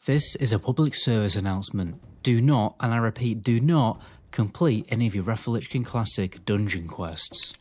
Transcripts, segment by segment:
This is a public service announcement. Do not, and I repeat, do not complete any of your Refolichkin Classic dungeon quests.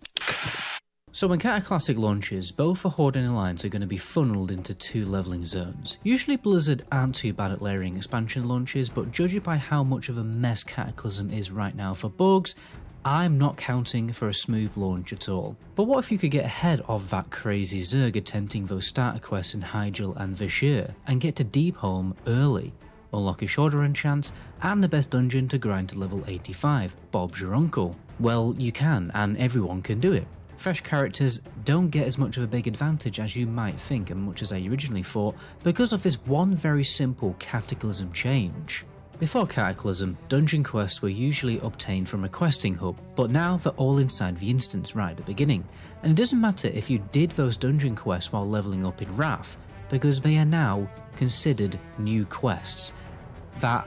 So when Cataclysm launches, both the Horde and Alliance are going to be funneled into 2 levelling zones. Usually Blizzard aren't too bad at layering expansion launches, but judging by how much of a mess Cataclysm is right now for bugs, I'm not counting for a smooth launch at all. But what if you could get ahead of that crazy Zerg attempting those starter quests in Hyjal and Vashir, and get to Deepholme early, unlock a shorter enchant, and the best dungeon to grind to level 85, Bob's your uncle? Well, you can, and everyone can do it. Fresh characters don't get as much of a big advantage as you might think and much as I originally thought because of this one very simple Cataclysm change. Before Cataclysm, dungeon quests were usually obtained from a questing hub, but now they're all inside the instance right at the beginning, and it doesn't matter if you did those dungeon quests while leveling up in Wrath, because they are now considered new quests that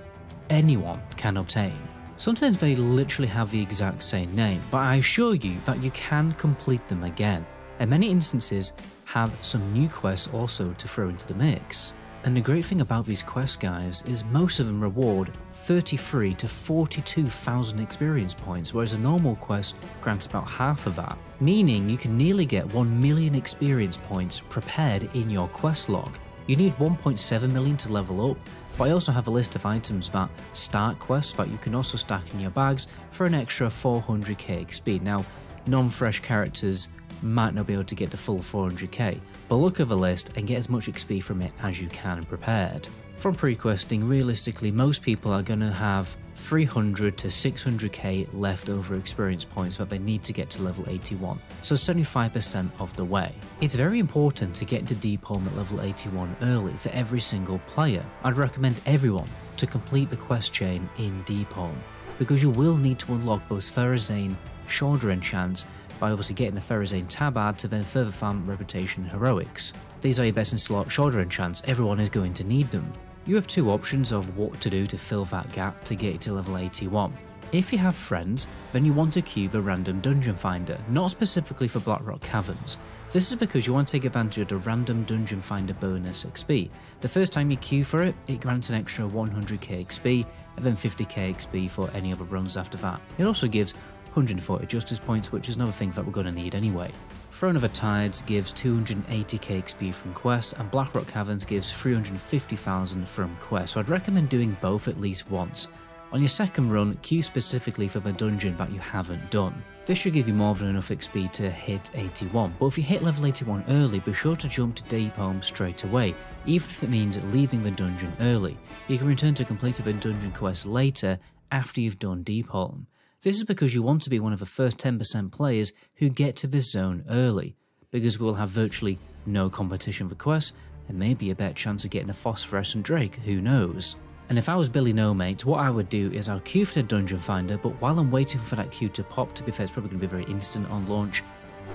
anyone can obtain. Sometimes they literally have the exact same name, but I assure you that you can complete them again, and many instances have some new quests also to throw into the mix. And the great thing about these quests, guys, is most of them reward 33 to 42,000 experience points, whereas a normal quest grants about half of that, meaning you can nearly get 1 million experience points prepared in your quest log. You need 1.7 million to level up, but I also have a list of items that start quests that you can also stack in your bags for an extra 400k XP. Now, non-fresh characters might not be able to get the full 400k, but look at the list and get as much XP from it as you can prepared. From pre-questing, realistically most people are going to have 300 to 600k leftover experience points that they need to get to level 81, so 75% of the way. It's very important to get to Deepholme at level 81 early for every single player. I'd recommend everyone to complete the quest chain in Deepholme, because you will need to unlock both Pharazane shorter enchants by obviously getting the Pharazane tabard to then further farm reputation and heroics. These are your best in slot shorter enchants, everyone is going to need them. You have 2 options of what to do to fill that gap to get you to level 81. If you have friends, then you want to queue the random dungeon finder, not specifically for Blackrock Caverns. This is because you want to take advantage of the random dungeon finder bonus XP. The first time you queue for it, it grants an extra 100k XP and then 50k XP for any other runs after that. It also gives 140 Justice points, which is another thing that we're going to need anyway. Throne of the Tides gives 280k XP from quests, and Blackrock Caverns gives 350,000 from quests, so I'd recommend doing both at least once. On your second run, queue specifically for the dungeon that you haven't done. This should give you more than enough XP to hit 81, but if you hit level 81 early, be sure to jump to Deepholme straight away, even if it means leaving the dungeon early. You can return to complete the dungeon quest later after you've done Deepholme. This is because you want to be one of the first 10% players who get to this zone early, because we will have virtually no competition for quests and maybe a better chance of getting a phosphorescent Drake, who knows. And if I was Billy No Mate, what I would do is I'll queue for the dungeon finder, but while I'm waiting for that queue to pop, to be fair it's probably going to be very instant on launch,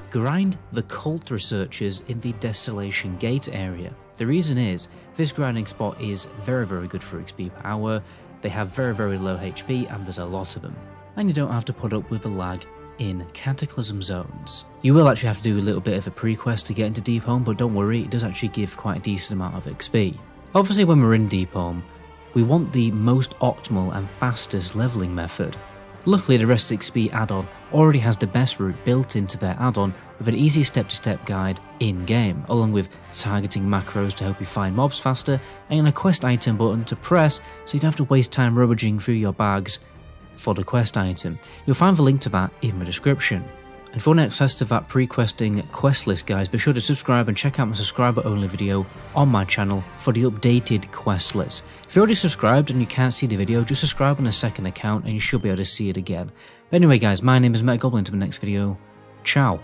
grind the cult researchers in the Desolation Gate area. The reason is, this grinding spot is very good for XP per hour, they have very low HP and there's a lot of them. And you don't have to put up with the lag in Cataclysm zones. You will actually have to do a little bit of a pre-quest to get into Deepholme, but don't worry, it does actually give quite a decent amount of XP. Obviously when we're in Deepholme, we want the most optimal and fastest leveling method. Luckily the Rest XP add-on already has the best route built into their add-on with an easy step-to-step guide in-game, along with targeting macros to help you find mobs faster, and a quest item button to press so you don't have to waste time rummaging through your bags for the quest item. You'll find the link to that in the description. And if you want access to that pre-questing quest list, guys, be sure to subscribe and check out my subscriber only video on my channel for the updated quest list. If you're already subscribed and you can't see the video, just subscribe on a second account and you should be able to see it again. But anyway guys, my name is Met Goblin, to the next video, ciao.